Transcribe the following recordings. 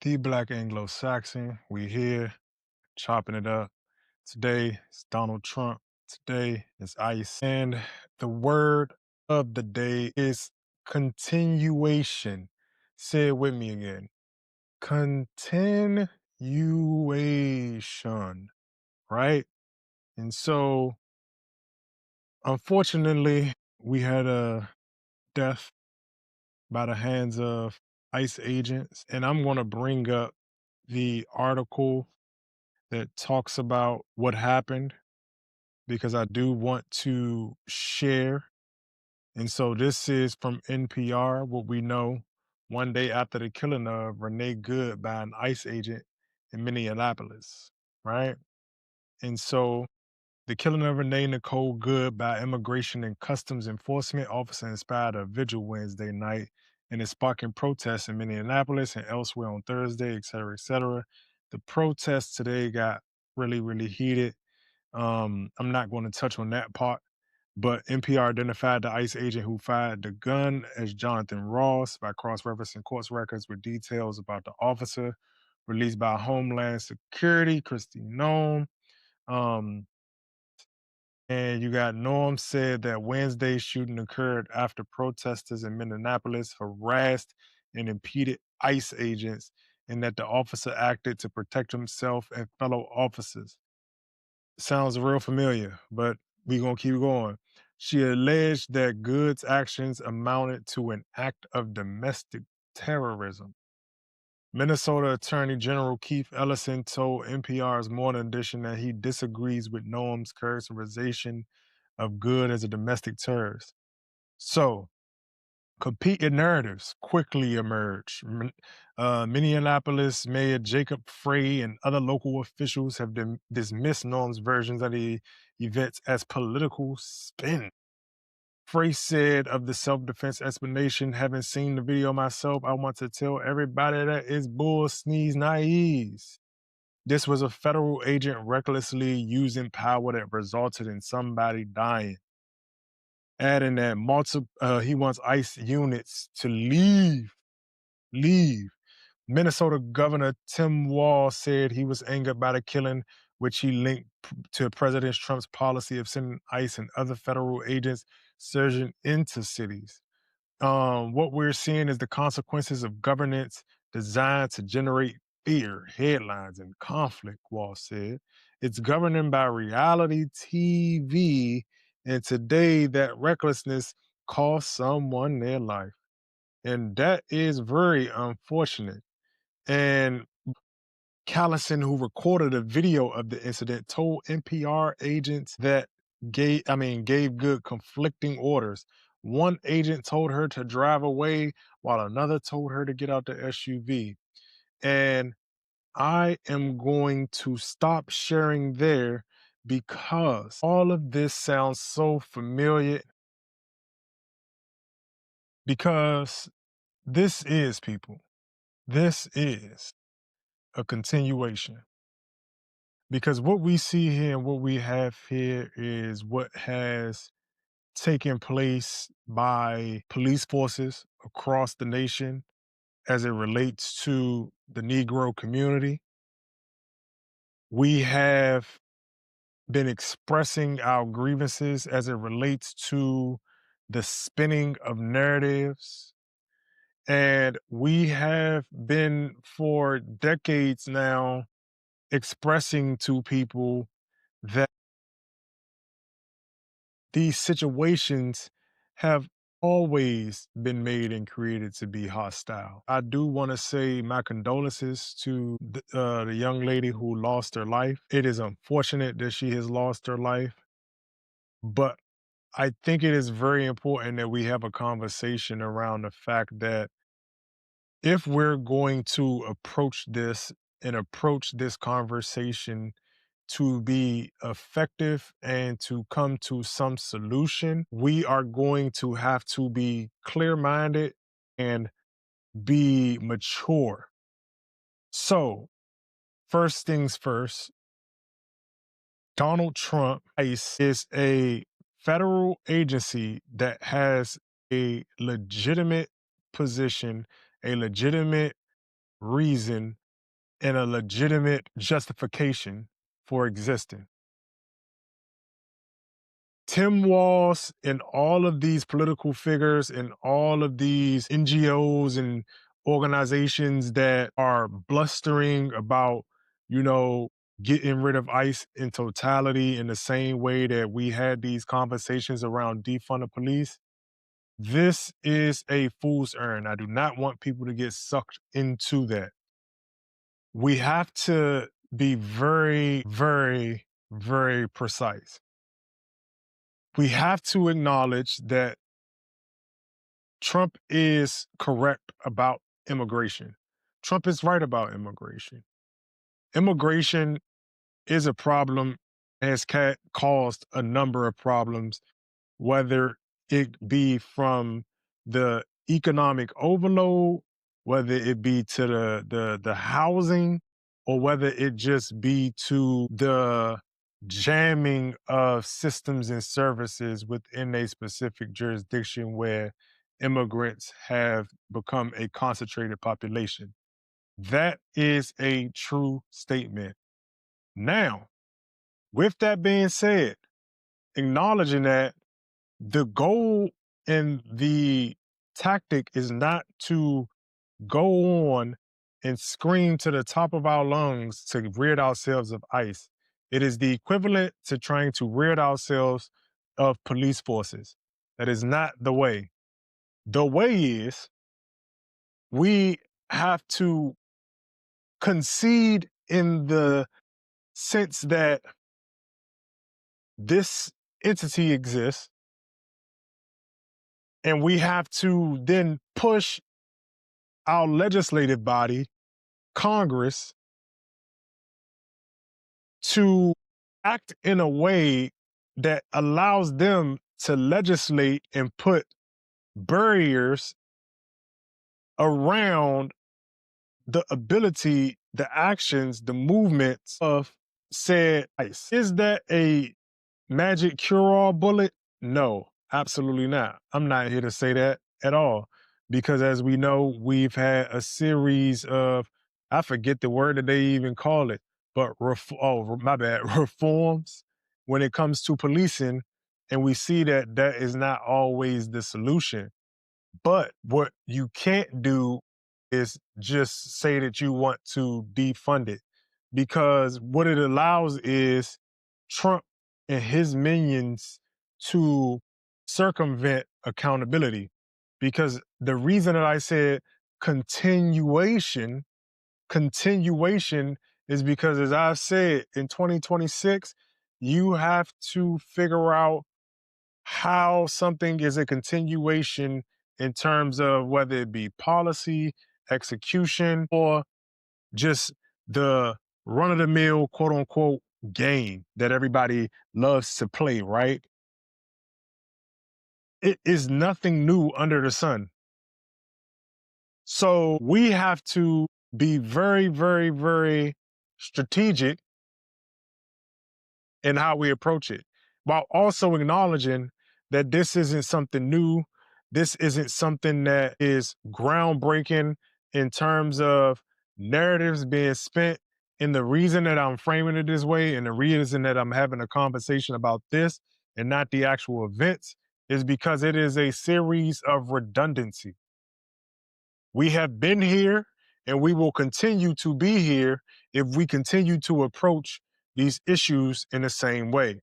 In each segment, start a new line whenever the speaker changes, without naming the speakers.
The Black Anglo-Saxon. We here chopping it up. Today it's Donald Trump. Today is ICE. And the word of the day is continuation. Say it with me again. Continuation. Right? And so, unfortunately, we had a death by the hands of ICE agents. And I'm going to bring up the article that talks about what happened because I do want to share. And so this is from NPR, what we know one day after the killing of Renee Good by an ICE agent in Minneapolis, right? And so the killing of Renee Nicole Good by Immigration and Customs Enforcement officer inspired a vigil Wednesday night and is sparking protests in Minneapolis and elsewhere on Thursday, et cetera, et cetera. The protests today got really, really heated. I'm not going to touch on that part, but NPR identified the ICE agent who fired the gun as Jonathan Ross by cross-referencing court records with details about the officer released by Homeland Security, Christy Nome. Um, and you got Norm said that Wednesday's shooting occurred after protesters in Minneapolis harassed and impeded ICE agents and that the officer acted to protect himself and fellow officers. Sounds real familiar, but we gonna keep going. She alleged that Good's actions amounted to an act of domestic terrorism. Minnesota Attorney General Keith Ellison told NPR's Morning Edition that he disagrees with Noam's characterization of Good as a domestic terrorist. So, competing narratives quickly emerge. Minneapolis Mayor Jacob Frey and other local officials have dismissed Norm's versions of the events as political spin. Frey said of the self-defense explanation, having seen the video myself, I want to tell everybody that it's bull sneeze naive. This was a federal agent recklessly using power that resulted in somebody dying. Adding that he wants ICE units to leave. Minnesota Governor Tim Walz said he was angered by the killing, which he linked to President Trump's policy of sending ICE and other federal agents surging into cities. What we're seeing is the consequences of governance designed to generate fear, headlines, and conflict, Walz said. It's governing by reality TV, and today that recklessness cost someone their life. And that is very unfortunate. And Callison, who recorded a video of the incident, told NPR agents that gave Good conflicting orders. One agent told her to drive away while another told her to get out the SUV. And I am going to stop sharing there because all of this sounds so familiar because this is a continuation. Because what we see here and what we have here is what has taken place by police forces across the nation as it relates to the Negro community. We have been expressing our grievances as it relates to the spinning of narratives. And we have been for decades now expressing to people that these situations have always been made and created to be hostile. I do want to say my condolences to the young lady who lost her life. It is unfortunate that she has lost her life, but I think it is very important that we have a conversation around the fact that if we're going to approach this conversation to be effective and to come to some solution, we are going to have to be clear-minded and be mature. So, first things first, Donald Trump ICE is a federal agency that has a legitimate position, a legitimate reason and a legitimate justification for existing. Tim Walz and all of these political figures and all of these NGOs and organizations that are blustering about, you know, getting rid of ICE in totality in the same way that we had these conversations around defund the police. This is a fool's errand. I do not want people to get sucked into that. We have to be very, very, very precise. We have to acknowledge that Trump is correct about immigration. Trump is right about immigration. Immigration is a problem, has caused a number of problems, whether it be from the economic overload, whether it be to the housing, or whether it just be to the jamming of systems and services within a specific jurisdiction where immigrants have become a concentrated population. That is a true statement. Now, with that being said, acknowledging that the goal and the tactic is not to go on and scream to the top of our lungs to rid ourselves of ICE. It is the equivalent to trying to rid ourselves of police forces. That is not the way. The way is we have to concede in the sense that this entity exists, and we have to then push our legislative body, Congress, to act in a way that allows them to legislate and put barriers around the ability, the actions, the movements of said ICE. Is that a magic cure-all bullet? No, absolutely not. I'm not here to say that at all. Because as we know, we've had a series of, I forget the word that they even call it, but my bad, reforms when it comes to policing. And we see that that is not always the solution. But what you can't do is just say that you want to defund it, because what it allows is Trump and his minions to circumvent accountability. Because the reason that I said continuation is because, as I've said, in 2026, you have to figure out how something is a continuation in terms of whether it be policy, execution, or just the run of the mill, quote unquote, game that everybody loves to play, right? It is nothing new under the sun. So we have to be very, very, very strategic in how we approach it, while also acknowledging that this isn't something new. This isn't something that is groundbreaking in terms of narratives being spent. And the reason that I'm framing it this way and the reason that I'm having a conversation about this and not the actual events is because it is a series of redundancy. We have been here and we will continue to be here if we continue to approach these issues in the same way.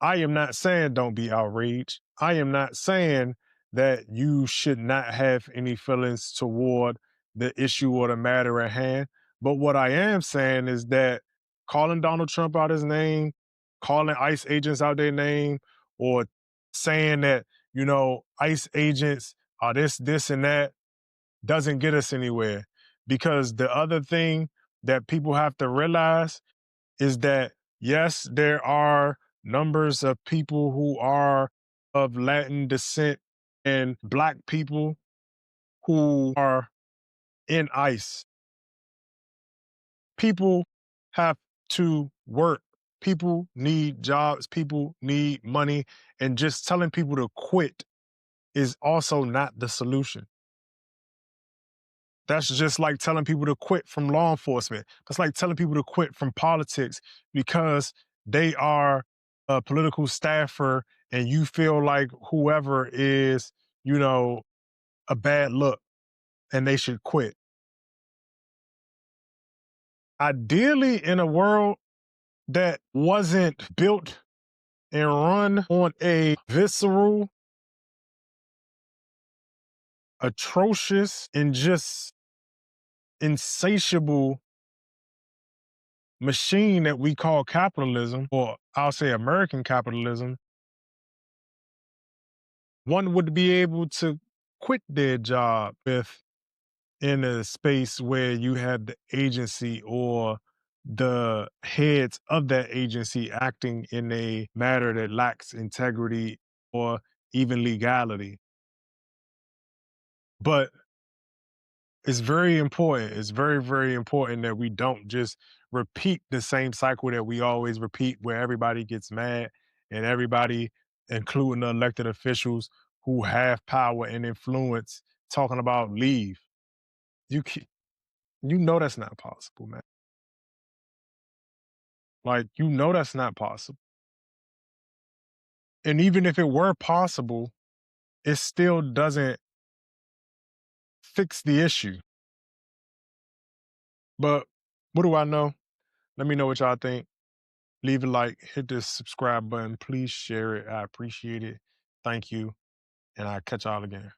I am not saying don't be outraged. I am not saying that you should not have any feelings toward the issue or the matter at hand. But what I am saying is that calling Donald Trump out his name, calling ICE agents out their name, or saying that, ICE agents are this, and that doesn't get us anywhere. Because the other thing that people have to realize is that, yes, there are numbers of people who are of Latin descent and Black people who are in ICE. People have to work. People need jobs. People need money. And just telling people to quit is also not the solution. That's just like telling people to quit from law enforcement. That's like telling people to quit from politics because they are a political staffer and you feel like whoever is, you know, a bad look and they should quit. Ideally, in a world that wasn't built and run on a visceral, atrocious, and just insatiable machine that we call capitalism, or I'll say American capitalism, one would be able to quit their job if in a space where you have the agency or the heads of that agency acting in a matter that lacks integrity or even legality. But it's very important. It's very, very important that we don't just repeat the same cycle that we always repeat, where everybody gets mad and everybody, including the elected officials who have power and influence, talking about leave. You ca- you know that's not possible, man. Like you know that's not possible. And even if it were possible, it still doesn't fix the issue. But what do I know? Let me know what y'all think. Leave a like, hit the subscribe button. Please share it. I appreciate it. Thank you. And I'll catch y'all again.